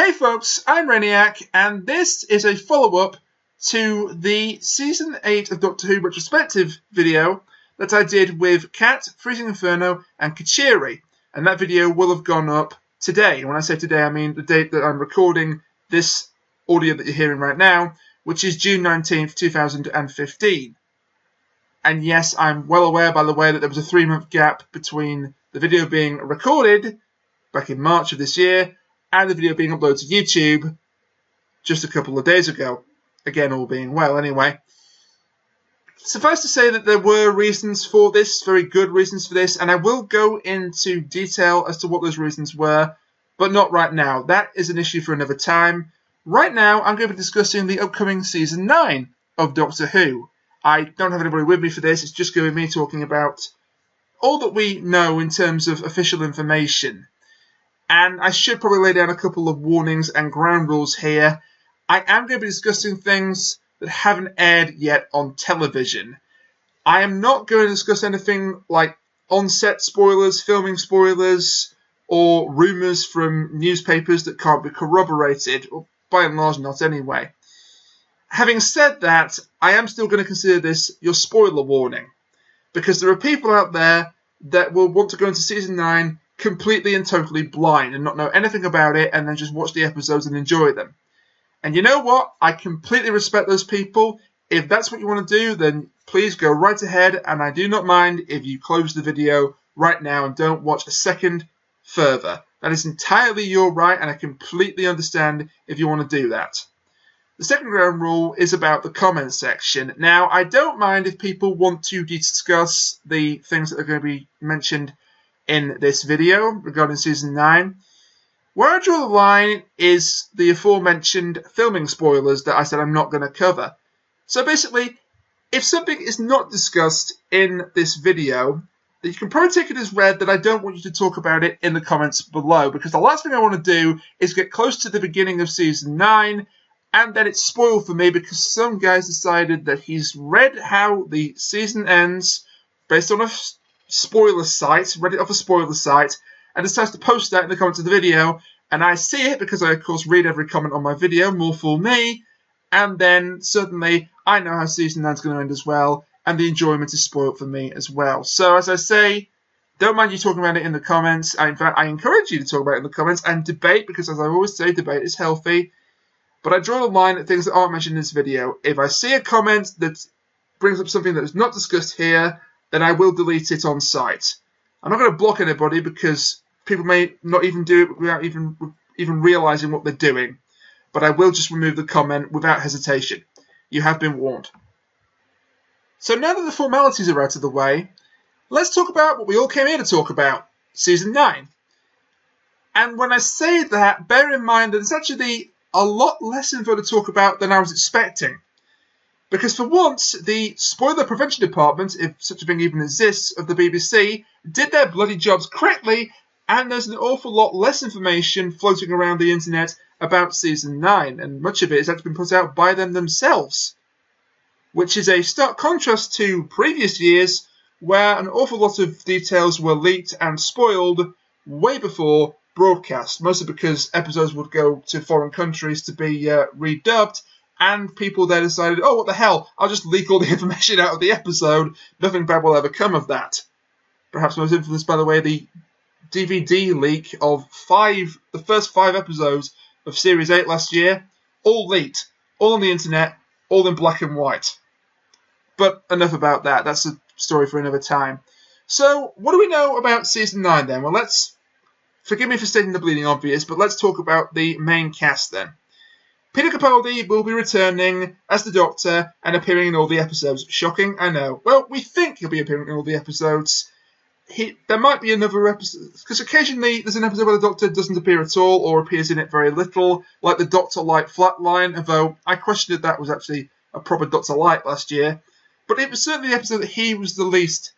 Hey folks, I'm Reniac, and this is a follow-up to the Season 8 of Doctor Who retrospective video that I did with Kat, Freezing Inferno, and Kachiri, and that video will have gone up today. And when I say today, I mean the date that I'm recording this audio that you're hearing right now, which is June 19th, 2015. And yes, I'm well aware, by the way, that there was a 3-month gap between the video being recorded back in March of this year and the video being uploaded to YouTube just a couple of days ago. Again, all being well anyway. Suffice to say that there were reasons for this, very good reasons for this, and I will go into detail as to what those reasons were, but not right now. That is an issue for another time. Right now, I'm going to be discussing the upcoming Season 9 of Doctor Who. I don't have anybody with me for this, it's just going to be me talking about all that we know in terms of official information. And I should probably lay down a couple of warnings and ground rules here. I am going to be discussing things that haven't aired yet on television. I am not going to discuss anything like on-set spoilers, filming spoilers, or rumours from newspapers that can't be corroborated, or by and large not anyway. Having said that, I am still going to consider this your spoiler warning, because there are people out there that will want to go into Season 9 completely and totally blind and not know anything about it and then just watch the episodes and enjoy them. And you know what? I completely respect those people. If that's what you want to do, then please go right ahead, and I do not mind if you close the video right now and don't watch a second further. That is entirely your right, and I completely understand if you want to do that. The second ground rule is about the comments section. Now, I don't mind if people want to discuss the things that are going to be mentioned in this video regarding Season 9. Where I draw the line is the aforementioned filming spoilers that I said I'm not going to cover. So basically, if something is not discussed in this video, you can probably take it as read that I don't want you to talk about it in the comments below, because the last thing I want to do is get close to the beginning of Season 9 and then it's spoiled for me because some guy's decided that he's read how the season ends based on a spoiler site, read it off a spoiler site, and decides to post that in the comments of the video, and I see it because I, of course, read every comment on my video, more for me, and then suddenly I know how Season 9 is going to end as well, and the enjoyment is spoiled for me as well. So, as I say, don't mind you talking about it in the comments. In fact, I encourage you to talk about it in the comments and debate, because as I always say, debate is healthy. But I draw the line at things that aren't mentioned in this video. If I see a comment that brings up something that is not discussed here, then I will delete it on site. I'm not going to block anybody because people may not even do it without even realising what they're doing. But I will just remove the comment without hesitation. You have been warned. So now that the formalities are out of the way, let's talk about what we all came here to talk about, Season 9. And when I say that, bear in mind that it's actually a lot less info to talk about than I was expecting. Because for once, the Spoiler Prevention Department, if such a thing even exists, of the BBC, did their bloody jobs correctly, and there's an awful lot less information floating around the internet about Season 9, and much of it has actually been put out by them themselves. Which is a stark contrast to previous years, where an awful lot of details were leaked and spoiled way before broadcast, mostly because episodes would go to foreign countries to be redubbed, and people there decided, oh, what the hell, I'll just leak all the information out of the episode, nothing bad will ever come of that. Perhaps most infamous, by the way, the DVD leak of the first 5 episodes of Series 8 last year, all leaked, all on the internet, all in black and white. But enough about that, that's a story for another time. So, what do we know about Season 9 then? Well, forgive me for stating the bleeding obvious, but let's talk about the main cast then. Peter Capaldi will be returning as the Doctor and appearing in all the episodes. Shocking, I know. Well, we think he'll be appearing in all the episodes. There might be another episode, because occasionally there's an episode where the Doctor doesn't appear at all or appears in it very little, like the Doctor Light Flatline, although I questioned if that was actually a proper Doctor Light last year. But it was certainly the episode that he was the least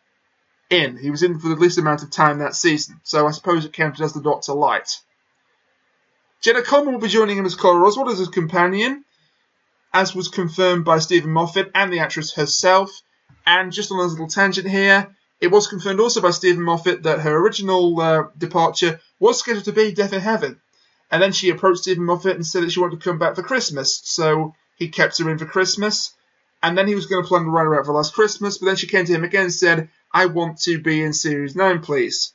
in. He was in for the least amount of time that season, so I suppose it counted as the Doctor Light. Jenna Coleman will be joining him as Cora Oswald as his companion, as was confirmed by Stephen Moffat and the actress herself. And just on a little tangent here, it was confirmed also by Stephen Moffat that her original departure was scheduled to be Death in Heaven. And then she approached Stephen Moffat and said that she wanted to come back for Christmas. So he kept her in for Christmas. And then he was going to plan to write her out for last Christmas. But then she came to him again and said, I want to be in Series 9, please.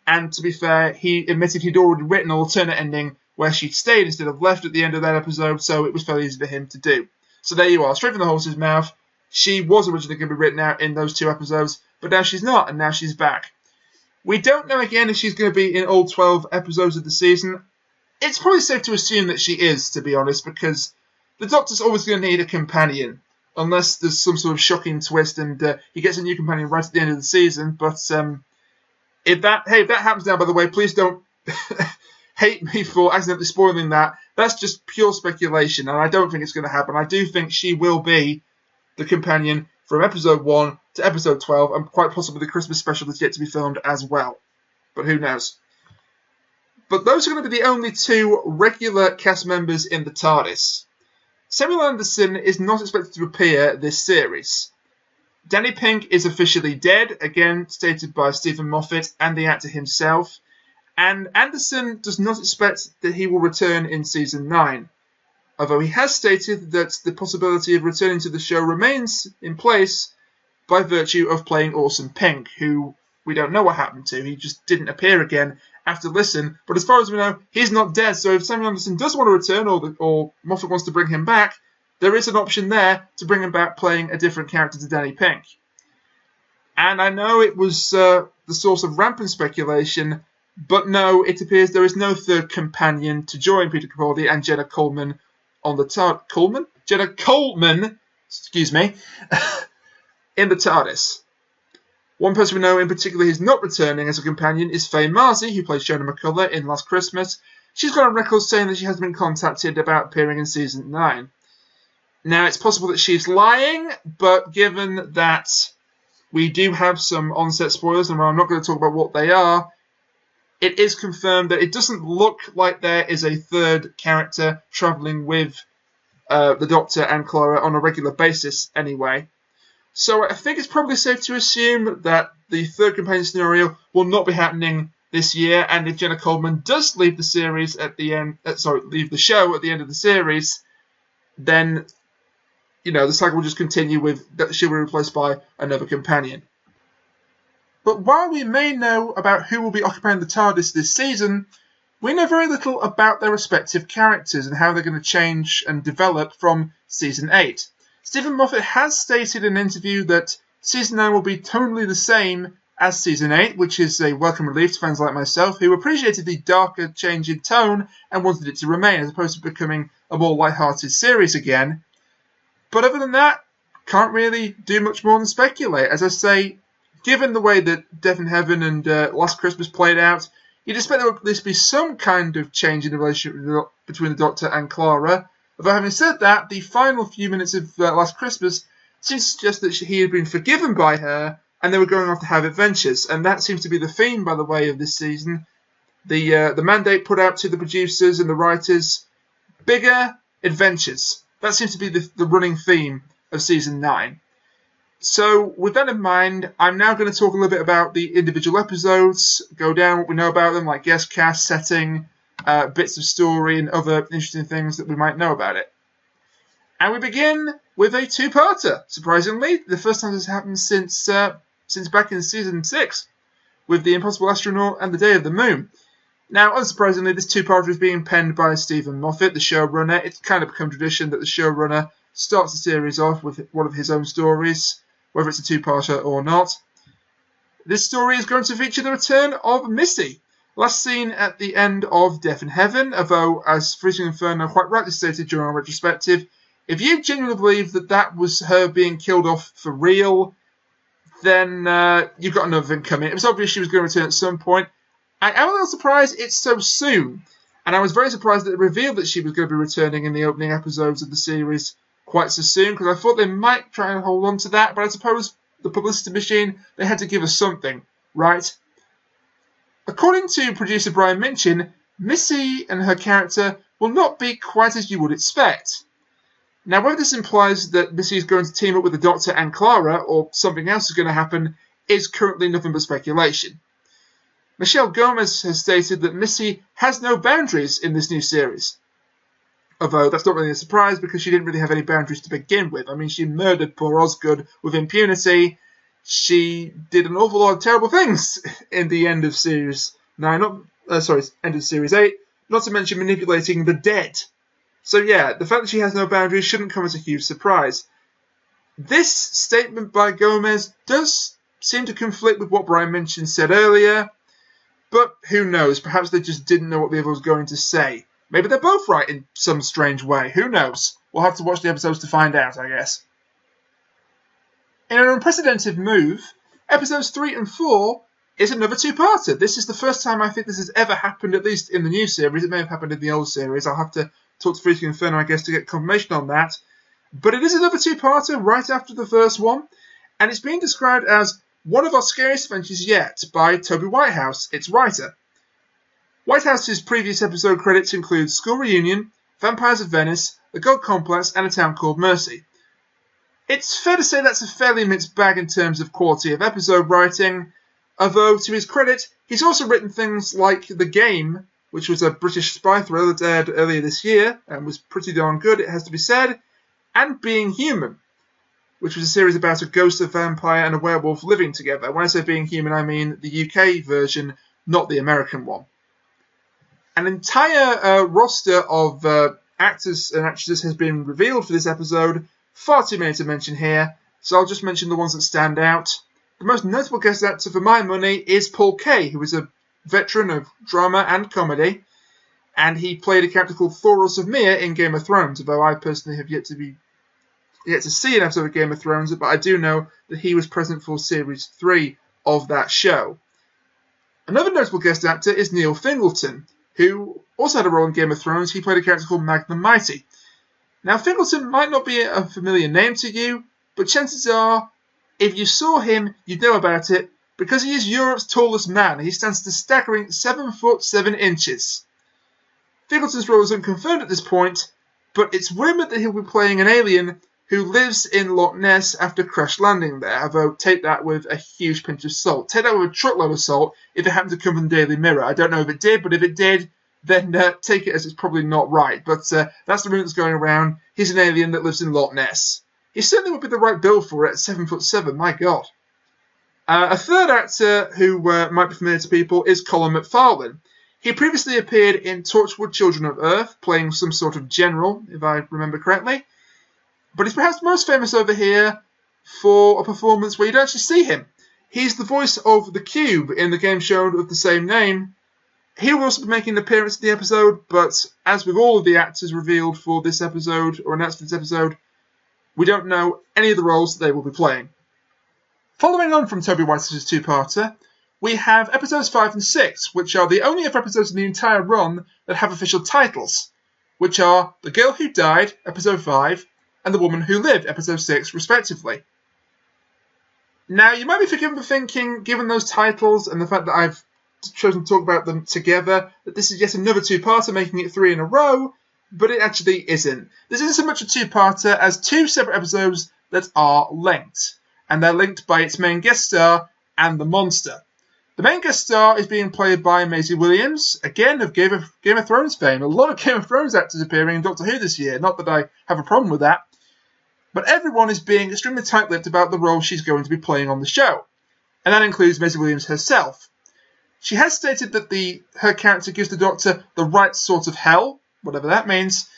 And to be fair, he admitted he'd already written an alternate ending where she'd stayed instead of left at the end of that episode. So it was fairly easy for him to do. So there you are, straight from the horse's mouth. She was originally going to be written out in those 2 episodes. But now she's not, and now she's back. We don't know again if she's going to be in all 12 episodes of the season. It's probably safe to assume that she is, to be honest, because the Doctor's always going to need a companion, unless there's some sort of shocking twist and he gets a new companion right at the end of the season. But if that happens now, by the way, please don't hate me for accidentally spoiling that. That's just pure speculation, and I don't think it's going to happen. I do think she will be the companion from episode 1 to episode 12, and quite possibly the Christmas special that's yet to be filmed as well. But who knows? But those are going to be the only 2 regular cast members in the TARDIS. Samuel Anderson is not expected to appear this series. Danny Pink is officially dead, again stated by Stephen Moffat and the actor himself, and Anderson does not expect that he will return in Season 9, although he has stated that the possibility of returning to the show remains in place by virtue of playing Orson Pink, who we don't know what happened to. He just didn't appear again after Listen, but as far as we know, he's not dead, so if Samuel Anderson does want to return, or Moffat wants to bring him back, there is an option there to bring him back playing a different character to Danny Pink. And I know it was the source of rampant speculation, but no, it appears there is no third companion to join Peter Capaldi and Jenna Coleman on the TARDIS. Jenna Coleman, excuse me, in the TARDIS. One person we know in particular who's not returning as a companion is Faye Marzi, who plays Jonah McCullough in Last Christmas. She's got on record saying that she hasn't been contacted about appearing in Season 9. Now, it's possible that she's lying, but given that we do have some on-set spoilers, and I'm not going to talk about what they are, it is confirmed that it doesn't look like there is a third character travelling with the Doctor and Clara on a regular basis anyway. So I think it's probably safe to assume that the third companion scenario will not be happening this year, and if Jenna Coleman does leave the series at the end, leave the show at the end of the series, then the cycle will just continue with that she'll be replaced by another companion. But while we may know about who will be occupying the TARDIS this season, we know very little about their respective characters and how they're going to change and develop from Season 8. Stephen Moffat has stated in an interview that Season 9 will be tonally the same as Season 8, which is a welcome relief to fans like myself who appreciated the darker change in tone and wanted it to remain, as opposed to becoming a more light-hearted series again. But other than that, can't really do much more than speculate. As I say, given the way that Death in Heaven and Last Christmas played out, you'd expect there would at least be some kind of change in the relationship between the Doctor and Clara. Although having said that, the final few minutes of Last Christmas seems to suggest that he had been forgiven by her and they were going off to have adventures. And that seems to be the theme, by the way, of this season. The mandate put out to the producers and the writers, bigger adventures. That seems to be the running theme of Season 9. So, with that in mind, I'm now going to talk a little bit about the individual episodes, go down what we know about them, like guest cast, setting, bits of story, and other interesting things that we might know about it. And we begin with a two-parter, surprisingly. The first time this has happened since back in Season 6, with The Impossible Astronaut and The Day of the Moon. Now, unsurprisingly, this two-parter is being penned by Stephen Moffat, the showrunner. It's kind of become tradition that the showrunner starts the series off with one of his own stories, whether it's a two-parter or not. This story is going to feature the return of Missy, last seen at the end of Death in Heaven, although, as Freezing Inferno quite rightly stated during our retrospective, if you genuinely believe that that was her being killed off for real, then you've got another thing coming. It was obvious she was going to return at some point. I am a little surprised it's so soon, and I was very surprised that it revealed that she was going to be returning in the opening episodes of the series quite so soon, because I thought they might try and hold on to that, but I suppose the publicity machine, they had to give us something, right? According to producer Brian Minchin, Missy and her character will not be quite as you would expect. Now, whether this implies that Missy is going to team up with the Doctor and Clara, or something else is going to happen, is currently nothing but speculation. Michelle Gomez has stated that Missy has no boundaries in this new series. Although that's not really a surprise because she didn't really have any boundaries to begin with. I mean, she murdered poor Osgood with impunity. She did an awful lot of terrible things in the end of Series 9, end of Series 8, not to mention manipulating the dead. So yeah, the fact that she has no boundaries shouldn't come as a huge surprise. This statement by Gomez does seem to conflict with what Brian Minchin said earlier, but who knows, perhaps they just didn't know what the other was going to say. Maybe they're both right in some strange way, who knows? We'll have to watch the episodes to find out, I guess. In an unprecedented move, episodes 3 and 4 is another two-parter. This is the first time I think this has ever happened, at least in the new series. It may have happened in the old series. I'll have to talk to Freaky Inferno, I guess, to get confirmation on that. But it is another two-parter right after the first one, and it's being described as one of our scariest adventures yet by Toby Whitehouse, its writer. Whitehouse's previous episode credits include School Reunion, Vampires of Venice, The God Complex, and A Town Called Mercy. It's fair to say that's a fairly mixed bag in terms of quality of episode writing, although to his credit, he's also written things like The Game, which was a British spy thriller that aired earlier this year and was pretty darn good, it has to be said, and Being Human, which was a series about a ghost, a vampire, and a werewolf living together. When I say Being Human, I mean the UK version, not the American one. An entire roster of actors and actresses has been revealed for this episode. Far too many to mention here, so I'll just mention the ones that stand out. The most notable guest actor for my money is Paul Kaye, who is a veteran of drama and comedy, and he played a character called Thoros of Myr in Game of Thrones, although I personally have yet to see an episode of Game of Thrones, but I do know that he was present for Series 3 of that show. Another notable guest actor is Neil Fingleton, who also had a role in Game of Thrones. He played a character called Magnum Mighty. Now, Fingleton might not be a familiar name to you, but chances are, if you saw him, you'd know about it, because he is Europe's tallest man. He stands at a staggering 7 foot 7 inches. Fingleton's role is unconfirmed at this point, but it's rumoured that he'll be playing an alien who lives in Loch Ness after crash landing there, although take that with a huge pinch of salt. Take that with a truckload of salt if it happened to come from the Daily Mirror. I don't know if it did, but if it did, then take it as it's probably not right. But that's the rumour that's going around. He's an alien that lives in Loch Ness. He certainly would be the right build for it at 7 foot 7, my God. A third actor who might be familiar to people is Colin McFarlane. He previously appeared in Torchwood Children of Earth, playing some sort of general, if I remember correctly. But he's perhaps most famous over here for a performance where you don't actually see him. He's the voice of the Cube in the game show of the same name. He will also be making an appearance in the episode, but as with all of the actors revealed for this episode, or announced for this episode, we don't know any of the roles that they will be playing. Following on from Toby Whitehouse's two-parter, we have episodes 5 and 6, which are the only episodes in the entire run that have official titles, which are The Girl Who Died, episode 5, and The Woman Who Lived, episode 6, respectively. Now, you might be forgiven for thinking, given those titles and the fact that I've chosen to talk about them together, that this is yet another two-parter, making it 3 in a row, but it actually isn't. This isn't so much a two-parter as 2 separate episodes that are linked, and they're linked by its main guest star and the monster. The main guest star is being played by Maisie Williams, again of Game of Thrones fame. A lot of Game of Thrones actors appearing in Doctor Who this year, not that I have a problem with that. But everyone is being extremely tight-lipped about the role she's going to be playing on the show, and that includes Maisie Williams herself. She has stated that her character gives the Doctor the right sort of hell, whatever that means,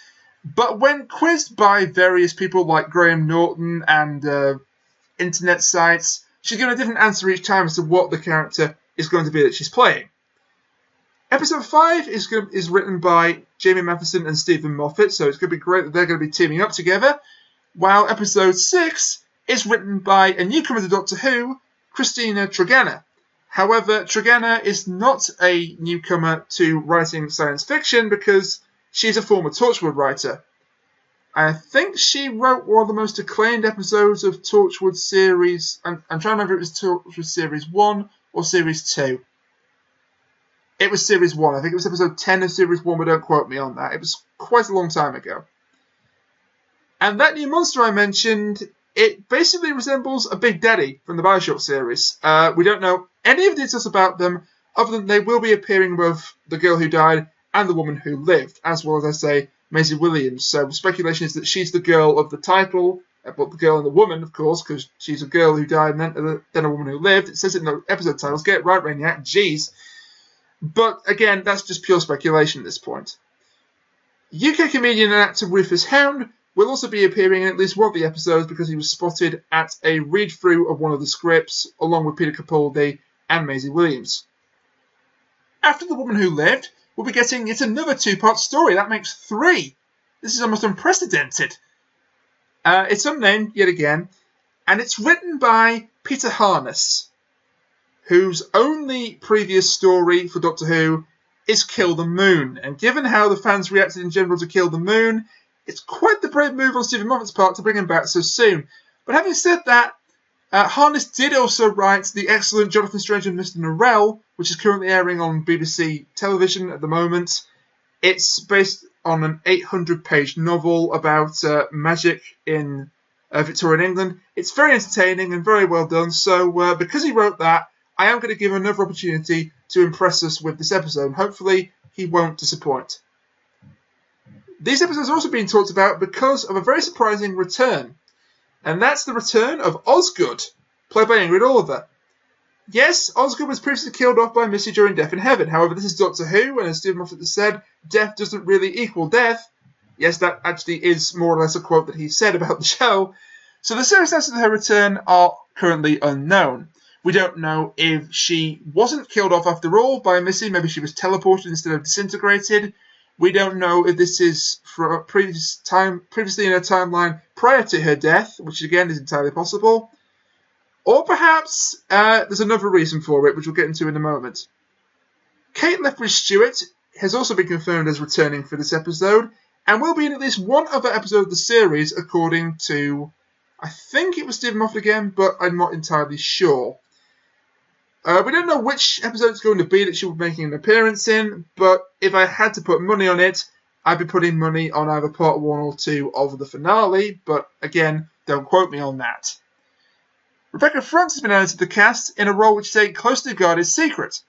but when quizzed by various people like Graham Norton and internet sites, she's given a different answer each time as to what the character is going to be that she's playing. Episode 5 is written by Jamie Matheson and Stephen Moffat, so it's going to be great that they're going to be teaming up together, while Episode 6 is written by a newcomer to Doctor Who, Christina Tregenna. However, Tregenna is not a newcomer to writing science fiction because she's a former Torchwood writer. I think she wrote one of the most acclaimed episodes of Torchwood series. I'm trying to remember if it was Torchwood Series 1 or Series 2. It was Series 1. I think it was episode 10 of Series 1, but don't quote me on that. It was quite a long time ago. And that new monster I mentioned, it basically resembles a Big Daddy from the Bioshock series. We don't know any of the details about them other than they will be appearing both the girl who died and the woman who lived, as well as, I say, Maisie Williams. So the speculation is that she's the girl of the title, but the girl and the woman, of course, because she's a girl who died and then a woman who lived. It says it in the episode titles. Get it right, Rainiac. Jeez. But again, that's just pure speculation at this point. UK comedian and actor Rufus Hound will also be appearing in at least one of the episodes because he was spotted at a read-through of one of the scripts, along with Peter Capaldi and Maisie Williams. After The Woman Who Lived, we'll be getting yet another two-part story. That makes 3. This is almost unprecedented. It's unnamed, yet again, and it's written by Peter Harness, whose only previous story for Doctor Who is Kill the Moon. And given how the fans reacted in general to Kill the Moon, it's quite the brave move on Stephen Moffat's part to bring him back so soon. But having said that, Harness did also write the excellent Jonathan Strange and Mr. Norrell, which is currently airing on BBC television at the moment. It's based on an 800-page novel about magic in Victorian England. It's very entertaining and very well done, so because he wrote that, I am going to give him another opportunity to impress us with this episode. Hopefully, he won't disappoint. These episodes are also being talked about because of a very surprising return. And that's the return of Osgood, played by Ingrid Oliver. Yes, Osgood was previously killed off by Missy during Death in Heaven. However, this is Doctor Who, and as Stephen Moffat has said, death doesn't really equal death. Yes, that actually is more or less a quote that he said about the show. So the circumstances of her return are currently unknown. We don't know if she wasn't killed off after all by Missy. Maybe she was teleported instead of disintegrated. We don't know if this is for previously in her timeline prior to her death, which again is entirely possible. Or perhaps there's another reason for it, which we'll get into in a moment. Kate Lethbridge-Stewart has also been confirmed as returning for this episode, and will be in at least one other episode of the series, according to, I think it was Stephen Moffat again, but I'm not entirely sure. We don't know which episode it's going to be that she will be making an appearance in, but if I had to put money on it, I'd be putting money on either part 1 or 2 of the finale, but again, don't quote me on that. Rebecca Front has been added to the cast in a role which is a closely guarded secret.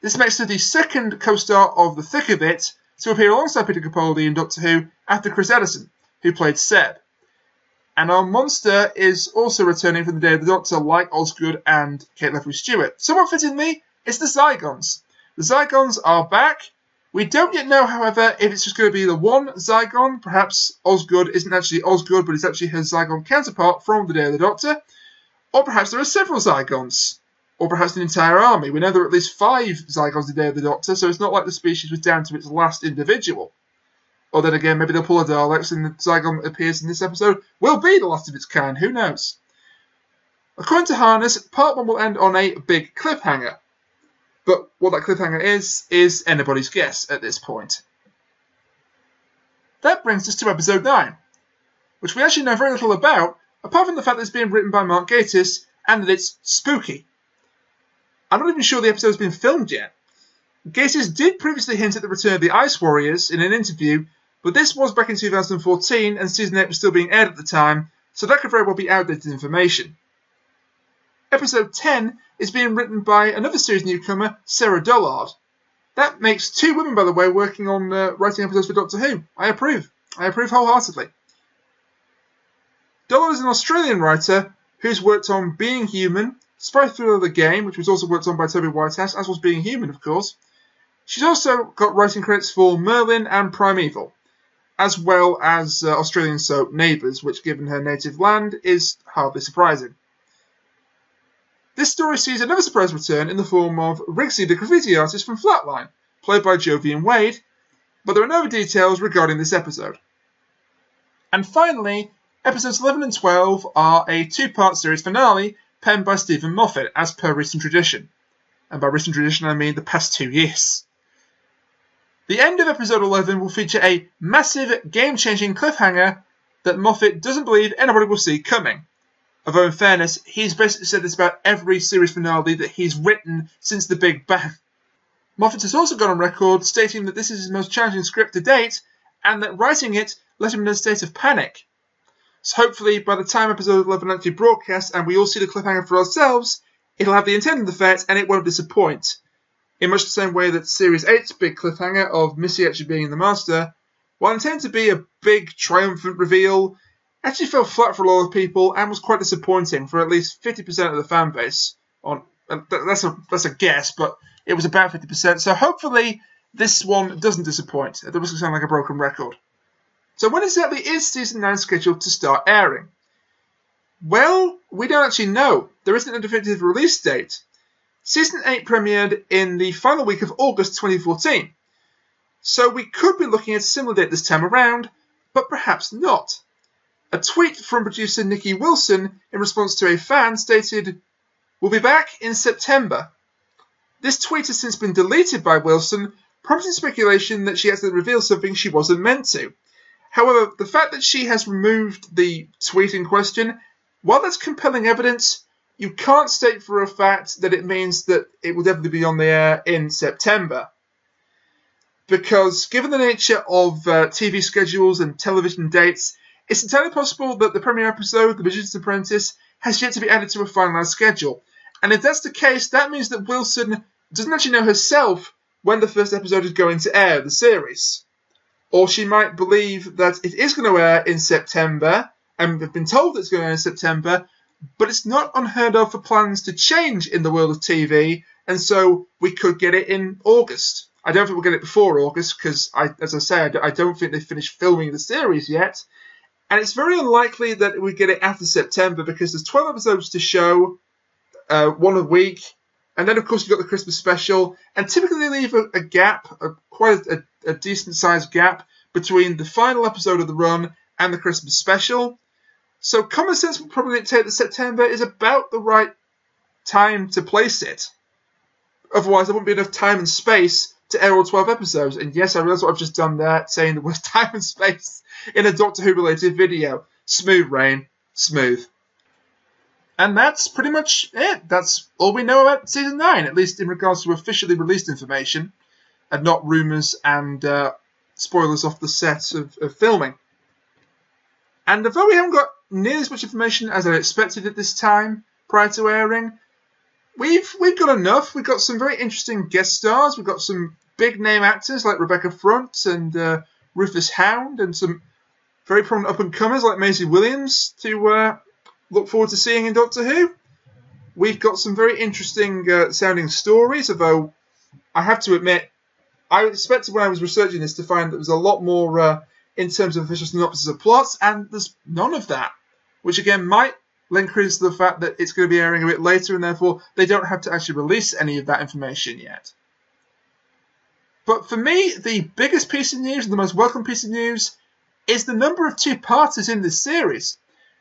This makes her the second co-star of The Thick of It to appear alongside Peter Capaldi in Doctor Who after Chris Addison, who played Seb. And our monster is also returning from the Day of the Doctor, like Osgood and Kate Lethbridge-Stewart. Somewhat fittingly, it's the Zygons. The Zygons are back. We don't yet know, however, if it's just going to be the one Zygon. Perhaps Osgood isn't actually Osgood, but it's actually her Zygon counterpart from the Day of the Doctor. Or perhaps there are several Zygons. Or perhaps an entire army. We know there are at least 5 Zygons the Day of the Doctor, so it's not like the species was down to its last individual. Or then again, maybe they'll pull a Daleks and the Zygon that appears in this episode will be the last of its kind. Who knows? According to Harness, part 1 will end on a big cliffhanger. But what that cliffhanger is anybody's guess at this point. That brings us to episode 9, which we actually know very little about, apart from the fact that it's being written by Mark Gatiss and that it's spooky. I'm not even sure the episode has been filmed yet. Gatiss did previously hint at the return of the Ice Warriors in an interview, but this was back in 2014 and Season 8 was still being aired at the time, so that could very well be outdated information. Episode 10 is being written by another series newcomer, Sarah Dollard. That makes 2 women, by the way, working on writing episodes for Doctor Who. I approve. I approve wholeheartedly. Dollard is an Australian writer who's worked on Being Human, Spy Thriller The Game, which was also worked on by Toby Whitehouse, as was Being Human, of course. She's also got writing credits for Merlin and Primeval, as well as Australian soap Neighbours, which, given her native land, is hardly surprising. This story sees another surprise return in the form of Rigsy, the graffiti artist from Flatline, played by Jovian Wade, but there are no details regarding this episode. And finally, episodes 11 and 12 are a 2-part series finale penned by Stephen Moffat, as per recent tradition. And by recent tradition, I mean the past 2 years. The end of episode 11 will feature a massive, game-changing cliffhanger that Moffat doesn't believe anybody will see coming. Although in fairness, he's basically said this about every series finale that he's written since the Big Bang. Moffat has also gone on record stating that this is his most challenging script to date, and that writing it left him in a state of panic. So hopefully, by the time episode 11 actually broadcasts and we all see the cliffhanger for ourselves, it'll have the intended effect and it won't disappoint. in much the same way that Series 8's big cliffhanger of Missy actually being the Master, while intended to be a big triumphant reveal, actually fell flat for a lot of people and was quite disappointing for at least 50% of the fan base. That's a guess, but it was about 50%, so hopefully this one doesn't disappoint. It doesn't sound like a broken record. So when exactly is Season 9 scheduled to start airing? Well, we don't actually know. There isn't a definitive release date. Season 8 premiered in the final week of August 2014. So we could be looking at a similar date this time around, but perhaps not. A tweet from producer Nikki Wilson in response to a fan stated, "We'll be back in September." This tweet has since been deleted by Wilson, prompting speculation that she accidentally revealed something she wasn't meant to. However, the fact that she has removed the tweet in question, while that's compelling evidence, you can't state for a fact that it means that it will definitely be on the air in September. Because given the nature of TV schedules and television dates, it's entirely possible that the premiere episode, The Magician's Apprentice, has yet to be added to a finalised schedule. And if that's the case, that means that Wilson doesn't actually know herself when the first episode is going to air, the series. Or she might believe that it is going to air in September, and have been told it's going to air in September, but it's not unheard of for plans to change in the world of TV, and so we could get it in August. I don't think we'll get it before August, because, as I say, I don't think they've finished filming the series yet. And it's very unlikely that we get it after September, because there's 12 episodes to show, one a week, and then of course you've got the Christmas special, and typically they leave a gap, quite a decent-sized gap, between the final episode of the run and the Christmas special. So common sense would probably dictate that September is about the right time to place it. Otherwise there wouldn't be enough time and space to air all 12 episodes. And yes, I realise what I've just done there, saying the word time and space in a Doctor Who related video. Smooth, Rain. Smooth. And that's pretty much it. That's all we know about Season 9, at least in regards to officially released information, and not rumours and spoilers off the set of filming. And although we haven't got nearly as much information as I expected at this time, prior to airing, we've got enough. We've got some very interesting guest stars. We've got some big name actors like Rebecca Front and Rufus Hound, and some very prominent up-and-comers like Maisie Williams to look forward to seeing in Doctor Who. We've got some very interesting sounding stories, although I have to admit, I expected when I was researching this to find that there was a lot more in terms of official synopsis of plots, and there's none of that, which again might lend credence to the fact that it's going to be airing a bit later, and therefore they don't have to actually release any of that information yet. But for me, the biggest piece of news, and the most welcome piece of news, is the number of two-parters in this series.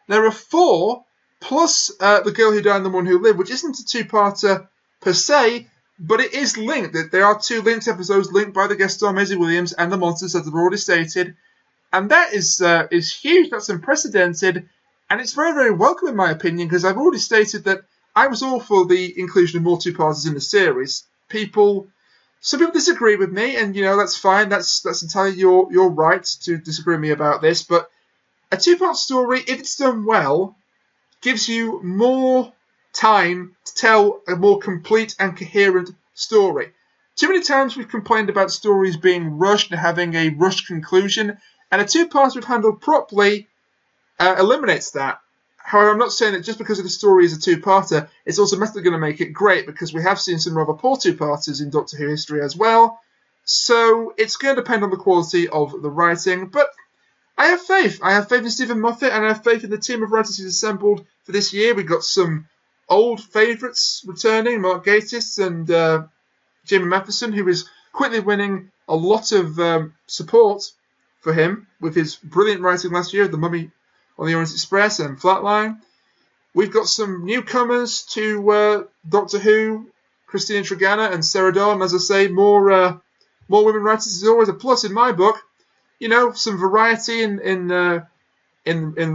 There are 4, plus The Girl Who Died and The One Who Lived, which isn't a two-parter per se, but it is linked. There are 2 linked episodes linked by the guest star Maisie Williams and the monsters, as I've already stated. And that is huge, that's unprecedented, and it's very, very welcome in my opinion, because I've already stated that I was all for the inclusion of more two-parters in the series. Some people disagree with me, and that's fine, that's entirely your right to disagree with me about this, but a two-part story, if it's done well, gives you more time to tell a more complete and coherent story. Too many times we've complained about stories being rushed and having a rushed conclusion, and a two-part we've handled properly eliminates that. However, I'm not saying that just because the story is a two-parter, it's automatically going to make it great, because we have seen some rather poor two-parters in Doctor Who history as well. So it's going to depend on the quality of the writing, but I have faith. I have faith in Stephen Moffat, and I have faith in the team of writers he's assembled for this year. We've got some old favourites returning, Mark Gatiss and Jimmy Matheson, who is quickly winning a lot of support for him with his brilliant writing last year of The Mummy on the Orient Express and Flatline. We've got some newcomers to Doctor Who, Christina Trigana and Sarah Dawn. As I say, more women writers is always a plus in my book. Some variety in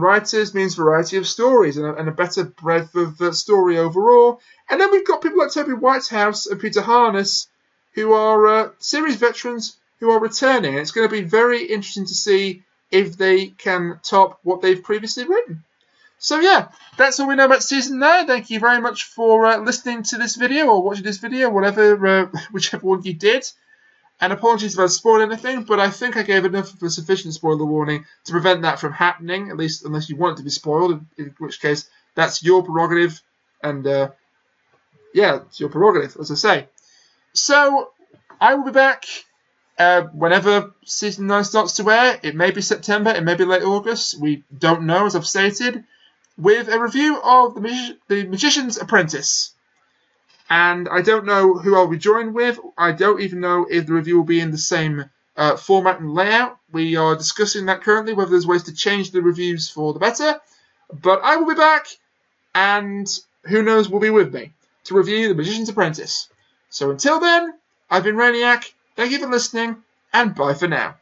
writers means variety of stories and a better breadth of story overall. And then we've got people like Toby Whitehouse and Peter Harness, who are series veterans who are returning. And it's going to be very interesting to see if they can top what they've previously written. So yeah, that's all we know about Season 9. Thank you very much for listening to this video or watching this video, whatever, whichever one you did. And apologies if I spoiled anything, but I think I gave enough of a sufficient spoiler warning to prevent that from happening, at least unless you want it to be spoiled, in which case that's your prerogative. And yeah, it's your prerogative, as I say. So I will be back whenever Season 9 starts to air. It may be September, it may be late August. We don't know, as I've stated. With a review of The Magician's Apprentice. And I don't know who I'll be joined with. I don't even know if the review will be in the same format and layout. We are discussing that currently, whether there's ways to change the reviews for the better. But I will be back, and who knows will be with me to review The Magician's Apprentice. So until then, I've been Rainiac. Thank you for listening, and bye for now.